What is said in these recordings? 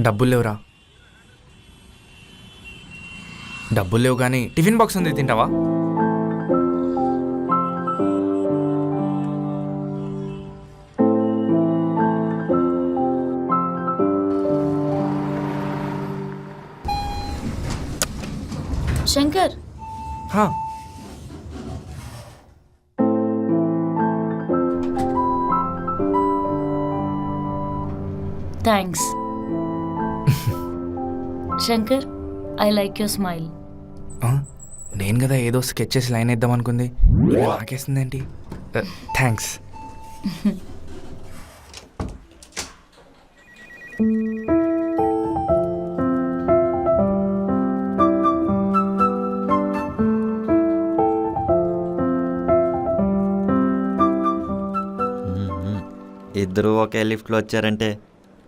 డబ్బులు లేవురా. డబ్బులు లేవు కానీ టిఫిన్ బాక్స్ ఉంది, తింటావా? శంకర్, హా. Thanks. Shankar, I like your smile. నేను కదా ఏదో స్కెచ్ చేసి లైన్ వేద్దాం అనుకుంది, నాకేస్తుందేంటి? థ్యాంక్స్. ఇద్దరు ఒకే లిఫ్ట్లో వచ్చారంటే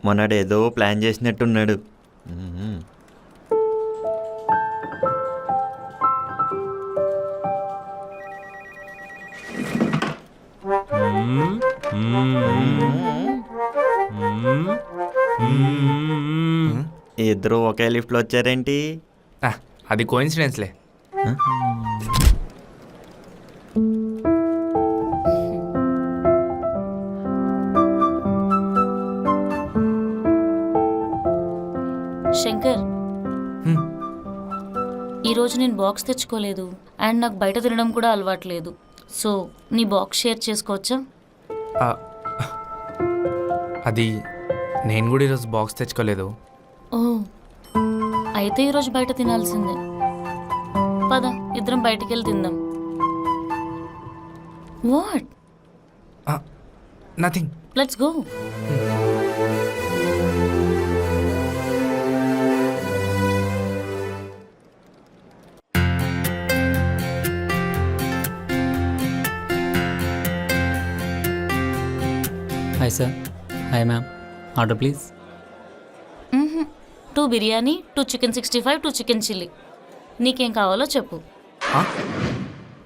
మొన్నడు ఏదో ప్లాన్ చేసినట్టున్నాడు. ఇద్దరు ఒకే లిఫ్ట్లో వచ్చారేంటి? అది కోఇన్సిడెన్స్లే. శంకర్, ఈరోజు నేను బాక్స్ తెచ్చుకోలేదు అండ్ నాకు బయట తినడం కూడా అలవాట్లేదు. సో నీ బాక్స్ షేర్ చేసుకోవచ్చా? అది నేను కూడా ఈరోజు బాక్స్ తెచ్చుకోలేదు. ఓ, అయితే ఈరోజు బయట తినాల్సిందే. పద, ఇద్దరం బయటికి వెళ్ళి తిందాం. What? Nothing. Let's go. Hi sir. Hi ma'am. Order please. 2 biryani, 2 chicken 65, 2 chicken chilli. నీకేం కావాలో చెప్పు.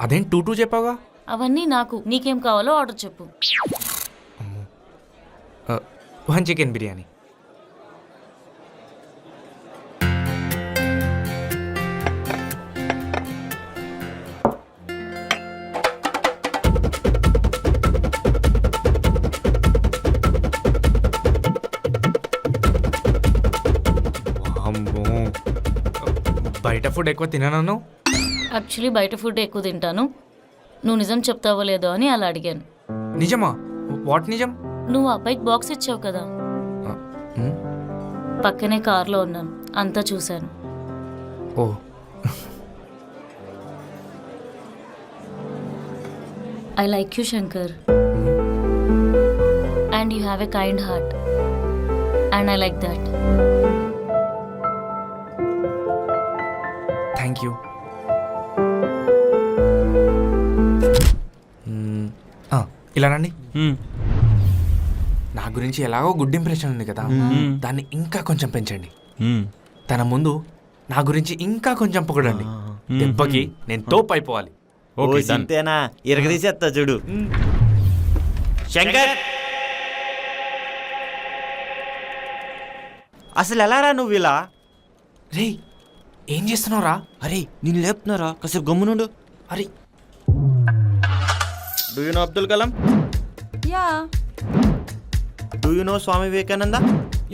అదేం 2 చెప్పావుగా? అవన్నీ నాకు. నీకేం కావాలో ఆర్డర్ చెప్పు. 1 చికెన్ బిర్యానీ. బయట ఫుడ్ ఎక్కువ తినను. యాక్చువల్లీ బయట ఫుడ్ ఎక్కువ తింటాను. నువ్వు నిజం చెప్తావో లేదో అని అలా అడిగాను. నిజమా? వాట్ నిజం? నువ్వు అబ్బాయికి బాక్స్ ఇచ్చావు కదా, పక్కనే కార్లో ఉన్నాను, అంతా చూశాను. Oh, I like you Shankar, and you have a kind heart, and I like that. Thank you. ఇలా రండి. నా గురించి ఎలాగో గుడ్ ఇంప్రెషన్ ఉంది కదా, దాన్ని ఇంకా కొంచెం పెంచండి. తన ముందు నా గురించి ఇంకా కొంచెం పొగడండి. దెబ్బకి నేను తోపు అయిపోవాలి. అంతేనా? ఇరగదీసేస్తా చూడు. శంకర్, అసలు ఎలా రా నువ్వు ఇలా? రే, ఏం చేస్తున్నావురా? అరే నేను లేపుతున్నారా? కాసేపు గమ్మునుండు. అరే, do you know Abdul Kalam? Yeah. Do you know Swami Vivekananda?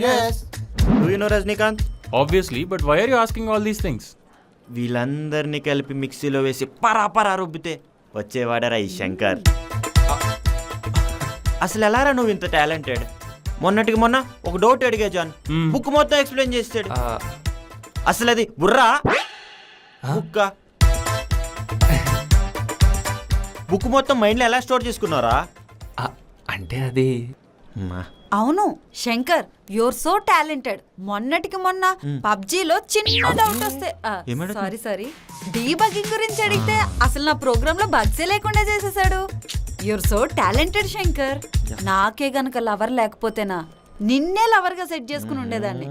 Yes. Do you know Rajinikanth? Obviously, but why are you asking all these things? వీళ్ళందరినీ కలిపి మిక్సీలో వేసి పరాపరా రుబ్బితే వచ్చేవాడరా ఈ శంకర్. అసలు ఎలారా నువ్వు ఇంత టాలెంటెడ్? మొన్నటికి మొన్న ఒక డౌట్ అడిగా జాన్, బుక్ మొత్తం ఎక్స్ప్లెయిన్ చేస్తాడు. అసలు అది బుర్రా బుక్క? బుక్ మొత్తం మైండ్లో ఎలా స్టోర్ చేసుకున్నారా? అంటే అది అవును శంకర్, యూర్ సో టాలెంటెడ్. మొన్నటికి మొన్న పబ్జీలో చిన్న డౌట్ వస్తే సారీ డీబగ్గింగ్ గురించి అడిగితే అసలు నా ప్రోగ్రామ్ లో బగ్సే లేకుండా చేసేసాడు. Your so talented Shankar. నాకే గనక లవర్ లేకపోతేనా నిన్నే లవర్ గా సెట్ చేసుకుని ఉండేదాన్ని.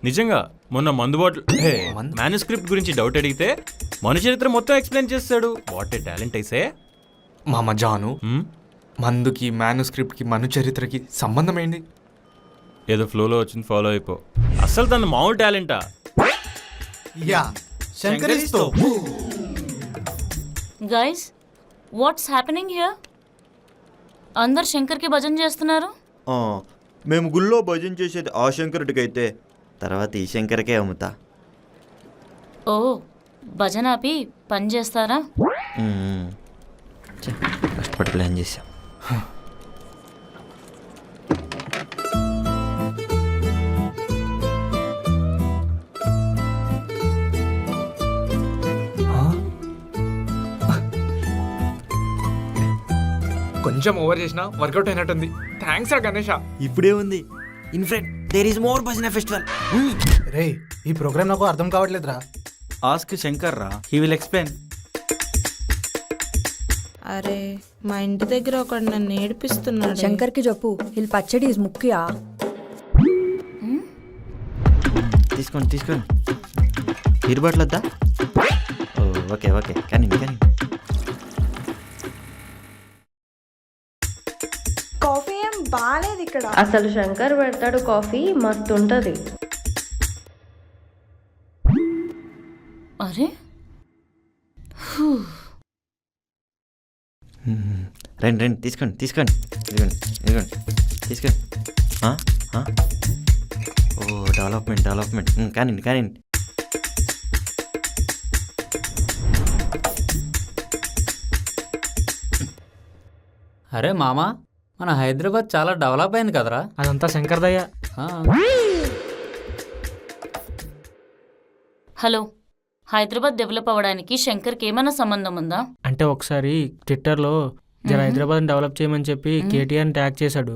నిజంగా మొన్న మందు బాటిల్ మ్యానుస్క్రిప్ట్ గురించి డౌట్ అడిగితే మన చరిత్ర మొత్తం ఎక్స్ప్లెయిన్ చేస్తాడు. వాట్ ఏ టాలెంట్ అయితే. మామ జాను, మందుకి మ్యానుస్క్రిప్ట్కి మను చరిత్రకి సంబంధం ఏంటి? ఏదో ఫ్లోలో వచ్చింది ఫాలో అయిపో. అసలు తన మామూలు టాలెంటా? యా శంకరిస్తో గైస్ వాట్స్ హ్యాపెనింగ్ హియర్? అందరు శంకర్కి భజన చేస్తున్నారు. మేము గుళ్ళో భజన చేసేది ఆ శంకరుడికి అయితే తర్వాత ఈ శంకర్కే అమ్ముతా. ఓ భజన ఆపి పని చేస్తారా? కష్టపడి ప్లాన్ చేసాం. కొంచెం ఓవర్ చేసినా వర్కౌట్ అయినట్టుంది. థ్యాంక్స్ రా గణేష. ఇప్పుడే ఉంది in friend there is more bhajana festival. రే ఈ ప్రోగ్రామ్ నాకు అర్థం కావట్లేదురా. ఆస్క్ శంకర్ రా, హీ విల్ ఎక్స్ప్లెయిన్. అరే మా ఇంటి దగ్గర ఒకడు నన్ను ఏడిపిస్తున్నాడు. శంకర్కి చెప్పు వీళ్ళు పచ్చడి ముఖ్యా. తీసుకోండి తీసుకోండి. బీర్ బాటిల్ వద్దా? ఓకే ఓకే కానీ కానీ కాఫీ ఏం బాలేదు ఇక్కడ. అసలు శంకర్ పెడతాడు కాఫీ, మస్తు ఉంటది. అరే రండి రండి తీసుకోండి తీసుకోండి ఇదిగోండి ఇదిగోండి తీసుకోండి. ఓ డెవలప్మెంట్ డెవలప్మెంట్ కానివ్వండి కానివ్వండి. అరే మామా, మన హైదరాబాద్ చాలా డెవలప్ అయింది కదరా. అదంతా శంకర్ దయ్య. హలో, హైదరాబాద్ డెవలప్ అవ్వడానికి శంకర్కి ఏమైనా సంబంధం ఉందా? అంటే ఒకసారి ట్విట్టర్లో జర హైదరాబాద్ డెవలప్ చేయమని చెప్పి కేటీఆర్ ట్యాగ్ చేశాడు.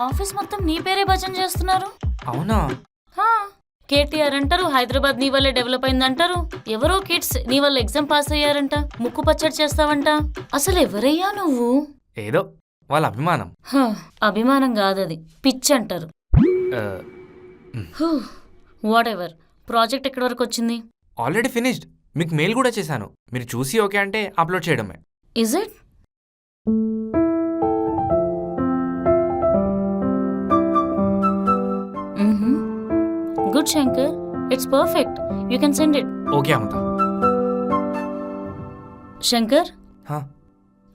ఆఫీస్ మొత్తం నీ పేరే భజన చేస్తున్నారు. అవునా? కేటీఆర్ అంటారు, హైదరాబాద్ నీ వల్లే డెవలప్ అయిందంటారు. ఎవరో కిడ్స్ నీ వల్ల ఎగ్జామ్ పాస్ అయ్యారంట, ముక్కు పచ్చడి చేస్తావంట. అసలు ఎవరయ్యా నువ్వు? ఏదో వాళ్ళ అభిమానం. అభిమానం కాదది, పిచ్ అంటారు. What ever. ప్రాజెక్ట్ ఎక్కడి వరకు వచ్చింది? Already finished. మీకు మెయిల్ కూడా చేశాను. మీరు చూసి ఓకే అంటే అప్లోడ్ చేయడమే. Is it? Good Shankar, it's perfect. You can send it. Okay Amrutha. Shankar, హా?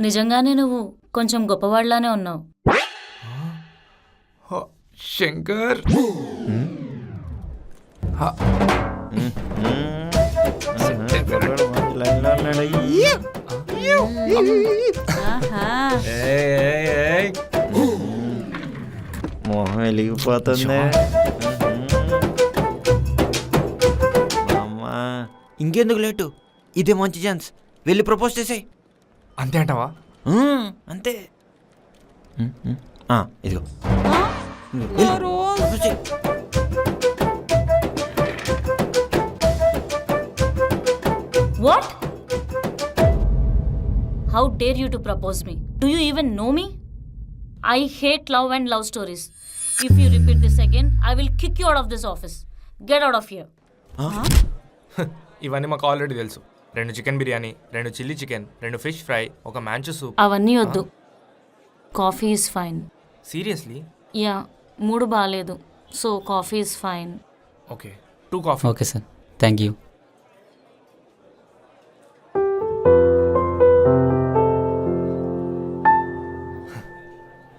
నిజంగానే నువ్వు కొంచెం గొప్పవాళ్లానే ఉన్నావు. శంకర్ మొహం వెలిగిపోతుంది. అమ్మా ఇంకెందుకు లేటు, ఇదే మంచి ఛాన్స్. వెళ్ళి ప్రపోజ్ చేసాయి. అంతే అంటావా? అంతే. ఇదిగో What? How dare you to propose me? Do you even know me? I hate love and love stories. If you repeat this again, I will kick you out of this office. Get out of here. ఇవన్నీ మాకు already తెలుసు. 2 chicken biryani, 2 chilli chicken, 2 fish fry, ఒక manchow soup. అవన్నీ వద్దు. Coffee is fine. Seriously? Yeah, మూడు బాగాలేదు. So coffee is fine. Okay, 2 coffee. Okay sir, thank you.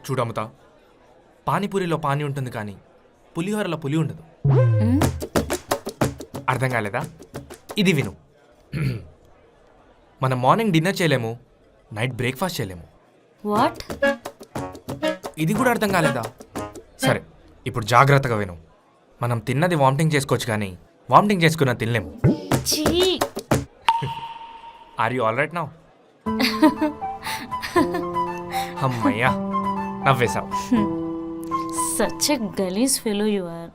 చూడముతా, పానీపూరిలో పానీ ఉంటుంది కానీ పులిహోరలో పులి ఉండదు. అర్థం కాలేదా? ఇది విను. మనం మార్నింగ్ డిన్నర్ చేయలేము, నైట్ బ్రేక్ఫాస్ట్ చేయలేము. వాట్? ఇది కూడా అర్థం కాలేదా? సరే, ఇప్పుడు జాగ్రత్తగా విను. మనం తిన్నది వామిటింగ్ చేసుకోవచ్చు కానీ వామిటింగ్ చేసుకున్న తినలేము. ఛీ! Are you all right now? అమ్మయ్యా, నవ్వేశావు. Such a gullish fellow you are.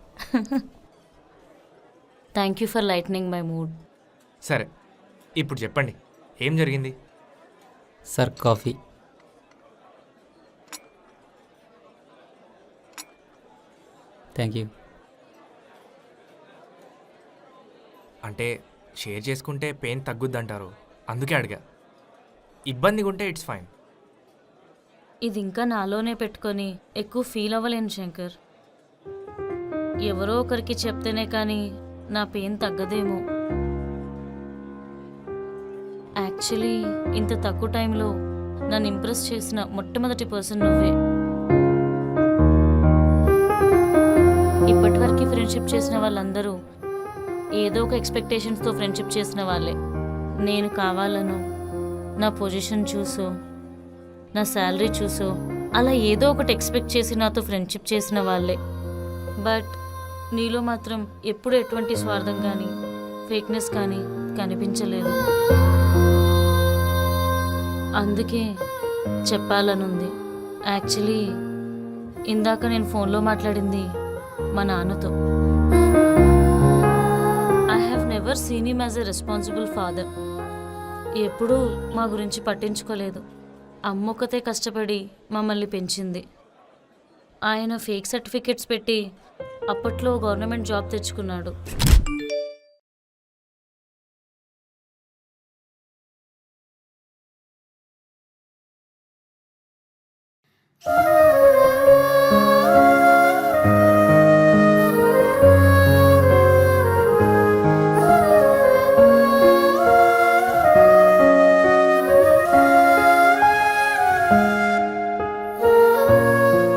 Thank you for lightening my mood. సరే, ఇప్పుడు చెప్పండి, ఏం జరిగింది? Sir coffee. Thank you. అంటే షేర్ చేసుకుంటే పెయిన్ తగ్గుద్దంటారు, అందుకే అడిగా. ఇబ్బందిగా ఉంటే ఇట్స్ ఫైన్. ఇది ఇంకా నాలోనే పెట్టుకొని ఎక్కువ ఫీల్ అవ్వలేను శంకర్. ఎవరో ఒకరికి చెప్తేనే కానీ నా పెయిన్ తగ్గదేమో. యాక్చువల్లీ ఇంత తక్కువ టైంలో నన్ను ఇంప్రెస్ చేసిన మొట్టమొదటి పర్సన్ నువ్వే. ఇప్పటివరకు ఫ్రెండ్షిప్ చేసిన వాళ్ళందరూ ఏదో ఒక ఎక్స్పెక్టేషన్స్తో ఫ్రెండ్షిప్ చేసిన వాళ్ళే. నేను కావాలను నా పొజిషన్ చూసో నా శాలరీ చూసో అలా ఏదో ఒకటి ఎక్స్పెక్ట్ చేసి నాతో ఫ్రెండ్షిప్ చేసిన వాళ్ళే. బట్ నీలో మాత్రం ఎప్పుడు ఎటువంటి స్వార్థం కానీ ఫేక్నెస్ కానీ కనిపించలేదు. అందుకే చెప్పాలనుంది. యాక్చువల్లీ ఇందాక నేను ఫోన్లో మాట్లాడింది మా నాన్నతో. I have never seen him as a responsible father. ఎప్పుడూ మా గురించి పట్టించుకోలేదు. అమ్మొక్కతే కష్టపడి మమ్మల్ని పెంచింది. ఆయన ఫేక్ సర్టిఫికెట్స్ పెట్టి అప్పట్లో గవర్నమెంట్ జాబ్ తెచ్చుకున్నాడు.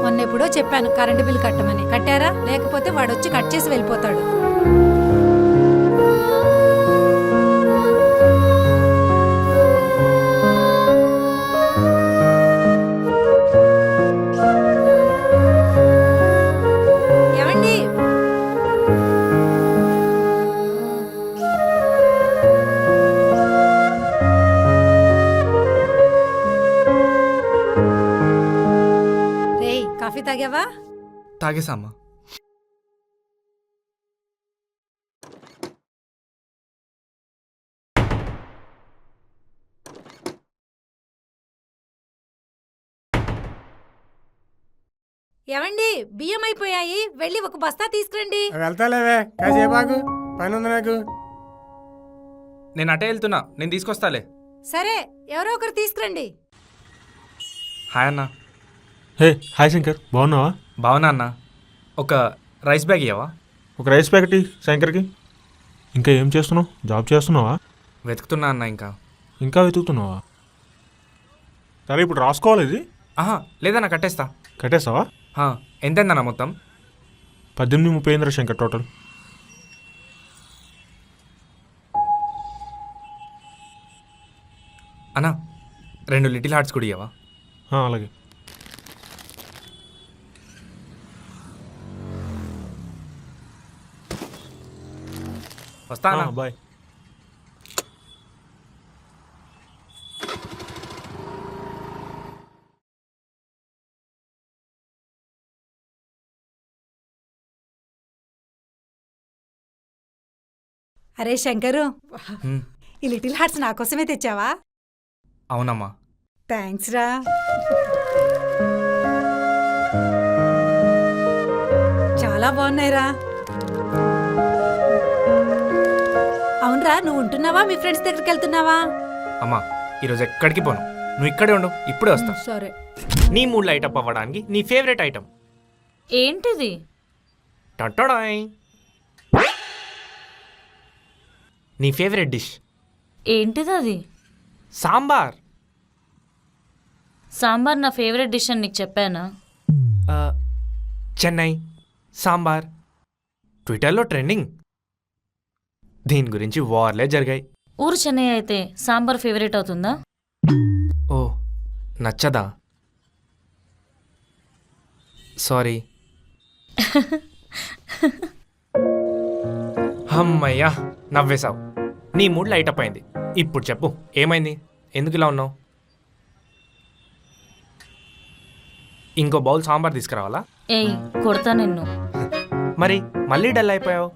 మొన్నెప్పుడో చెప్పాను కరెంటు బిల్ కట్టమని. కట్టారా? లేకపోతే వాడొచ్చి కట్ చేసి వెళ్ళిపోతాడు. ఏమండి? రేయ్, కాఫీ తాగావా? తాగేసామా? ఏమండి? బియ్యం అయిపోయాయి, వెళ్ళి ఒక బస్తా తీసుకురండి. వెళ్తాలేవే, కాసేపాకు, పని ఉంది నాకు. నేను అటే వెళ్తున్నా, నేను తీసుకొస్తాలే. సరే, ఎవరో ఒకరు తీసుకురండి. హాయ్ అన్న. హే హాయ్ శంకర్, బాగున్నావా? బావునా అన్న. ఒక రైస్ బ్యాగ్ ఇవ్వవా? ఒక రైస్ ప్యాకెట్ శంకర్కి. ఇంకా ఏం చేస్తున్నావు? జాబ్ చేస్తున్నావా? వెతుకుతున్నా అన్న. ఇంకా వెతుకుతున్నావా? సరే ఇప్పుడు రాసుకోవాలి ఇది. ఆహా లేదన్నా, కట్టేస్తా. కట్టేస్తావా? ఎంతైందన్న మొత్తం? 18:30 శంకర్ టోటల్. అన్నా 2 లిటిల్ హార్ట్స్ కూడా ఇవ్వవా? అలాగే. వస్తా అన్న. బాయ్. అరే శంకరు, హ్మ్. ఈ లిటిల్ హార్ట్స్ నా కోసమే తెచ్చావా? అవునమ్మా. థ్యాంక్స్ రా. చాలా బాగున్నాయిరా. అవునరా, నువ్వు ఉంటున్నావా? మీ ఫ్రెండ్స్ దగ్గరికి వెళ్తున్నావా? అమ్మా ఈరోజు ఎక్కడికి పోను, నువ్వు ఇక్కడే ఉండు, ఇప్పుడే వస్తా. సరే. నీ మూడ్ లైట్ అప్ అవ్వడానికి నీ ఫేవరెట్ ఐటమ్ ఏంటిది? టట్టడాయ్. నీ ఫేవరెట్ డిష్ ఏంటిది అది? సాంబార్. సాంబార్ నా ఫేవరెట్ డిష్ అని నీకు చెప్పానా? చెన్నై సాంబార్ ట్విట్టర్లో ట్రెండింగ్. దీని గురించి వార్లే జరిగాయి. ఊరు చెన్నై అయితే సాంబార్ ఫేవరెట్ అవుతుందా? ఓ నచ్చదా? సారీ. అమ్మయ్యా నవ్వేశావు. నీ మూడ్ లైట్ అప్ అయింది. ఇప్పుడు చెప్పు, ఏమైంది? ఎందుకు ఇలా ఉన్నావు? ఇంకో బౌల్ సాంబార్ తీసుకురావాలా? ఏయ్, కొడతా నిన్ను. మరి మళ్ళీ డల్ అయిపోయావు,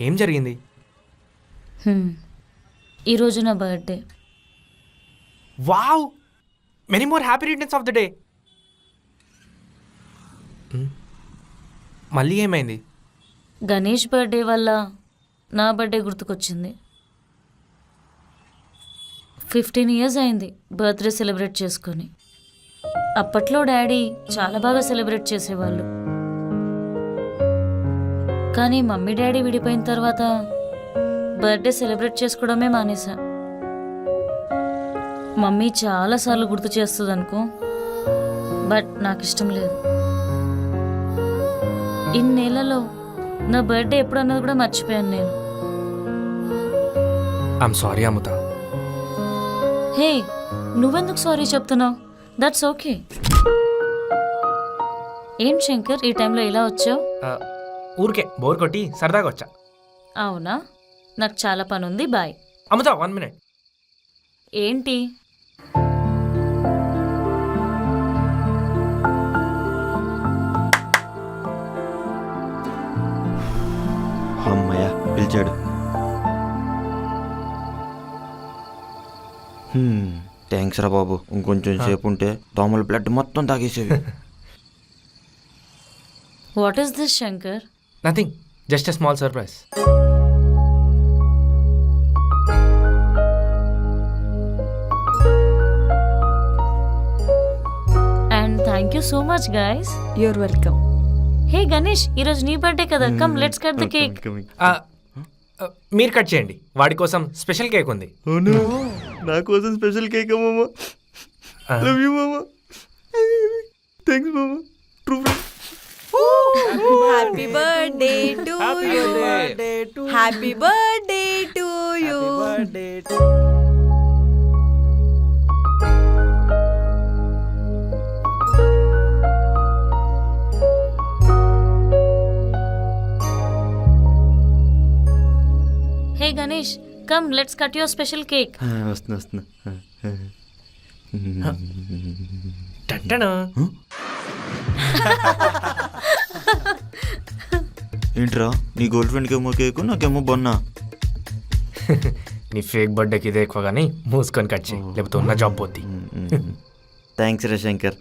ఏం జరిగింది? ఈరోజు నా birthday. Wow, many more happy returns of the day. మళ్ళీ ఏమైంది? గణేష్ బర్త్డే వల్ల నా బర్త్డే గుర్తుకొచ్చింది. 15 years అయింది బర్త్డే సెలబ్రేట్ చేసుకొని. అప్పట్లో డాడీ చాలా బాగా సెలబ్రేట్ చేసేవాళ్ళు, కానీ మమ్మీ డాడీ విడిపోయిన తర్వాత బర్త్డే సెలబ్రేట్ చేసుకోవడమే మానేసా. మమ్మీ చాలాసార్లు గుర్తు చేస్తుంది అనుకో, బట్ నాకు ఇష్టం లేదు. ఇన్నేళ్లలో నా బర్త్డే ఎప్పుడు అన్నది కూడా మర్చిపోయాను నేను. ఐఎమ్ సారీ అమృత. హే, నువ్వెందుకు సారీ చెప్తున్నావు? That's okay. ఏం శంకర్ ఈ టైంలో ఇలా వచ్చావు? ఊరికే బోర్ కొట్టి సరదాగా వచ్చా. అవునా, నాకు చాలా పని ఉంది, బాయ్. అమృత 1 minute. ఏంటి? అమ్మయ్య పిలిచాడు. థ్యాంక్స్ రా బాబు, ఇంకొంచెం సేపు ఉంటే దోమల బ్లడ్ మొత్తం తాగేసేవి. What is this Shankar? Nothing, just a small surprise. And thank you so much guys. You're welcome. Hey Ganesh, ఈరోజు నీ బర్త్డే కదా, come let's cut the cake. మీరు కట్ చేయండి, వాడి కోసం స్పెషల్ కేక్ ఉంది. నా కోసం స్పెషల్ కేక్ మామా. లవ్ యూ మామా. థ్యాంక్స్ మామా. True friend. Happy birthday to you. Happy birthday to you. Hey Ganesh, come let's cut your special cake. వస్తున్నా. టంటనా. ఏంట్రా, నీ గర్ల్ ఫ్రెండ్కి ఏమో కేకు, నాకేమో బొన్నా. నీ ఫేక్ బర్త్డేకి ఇదే ఎక్కువ కానీ మూసుకొని కట్ చేయి, లేకపోతే ఉన్న జాబ్ పోద్ది. థ్యాంక్స్ రా శంకర్,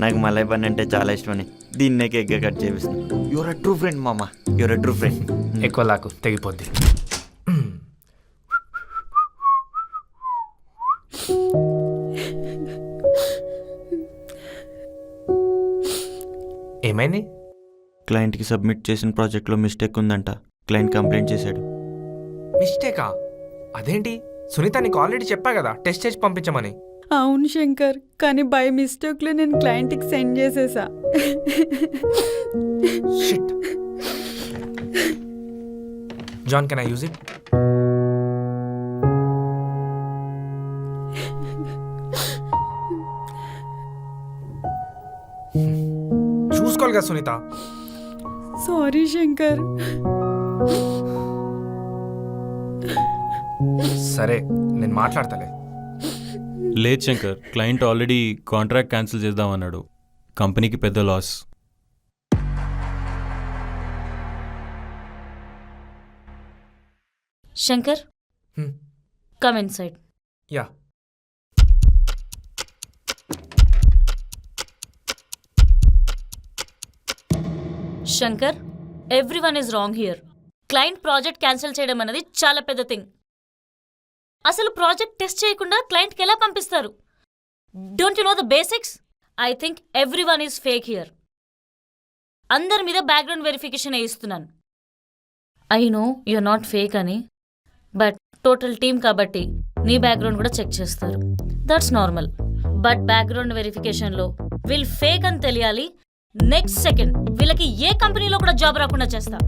నాకు మలై బన్ అంటే చాలా ఇష్టమని దీన్నే కేక్గా కట్ చేపిస్తాను. యువర్ అ ట్రూ ఫ్రెండ్ మామా, యువర్ అ ట్రూ ఫ్రెండ్. ఎక్కువ లాకు తెగిపోద్ది. ఏమైంది? క్లయింట్కి సబ్మిట్ చేసిన ప్రాజెక్ట్లో మిస్టేక్ ఉందంట. క్లయింట్ కంప్లైంట్ చేశాడు. మిస్టేకా? అదేంటి సునీత, నీకు ఆల్రెడీ చెప్పా కదా టెస్ట్ చేసి పంపించమని. అవును శంకర్, కానీ బై మిస్టేక్లో నేను క్లయింట్కి సెండ్ చేసేసా. Shit. John, can I use it? చూసుకోవాలి కదా సునీత. సారీ శంకర్. సరే, నేను మాట్లాడతలే. లేదు Shankar, client already contract cancel చేద్దామన్నాడు. కంపెనీకి పెద్ద loss. Shankar, come inside. Yeah. Shankar, everyone is wrong here. Client project cancel చేయడం అనేది చాలా పెద్ద థింగ్. అసలు ప్రాజెక్ట్ టెస్ట్ చేయకుండా క్లయింట్కి ఎలా పంపిస్తారు? Don't you know the basics? I think everyone is fake here. అందరి మీద బ్యాక్గ్రౌండ్ వెరిఫికేషన్ వేయిస్తున్నాను. I know you are not fake అని, బట్ టోటల్ టీమ్ కాబట్టి నీ బ్యాక్గ్రౌండ్ కూడా చెక్ చేస్తారు. That's normal. బట్ బ్యాక్గ్రౌండ్ వెరిఫికేషన్లో వీళ్ళు ఫేక్ అని తెలియాలి. నెక్స్ట్ సెకండ్ వీళ్ళకి ఏ కంపెనీలో కూడా జాబ్ రాకుండా చేస్తా.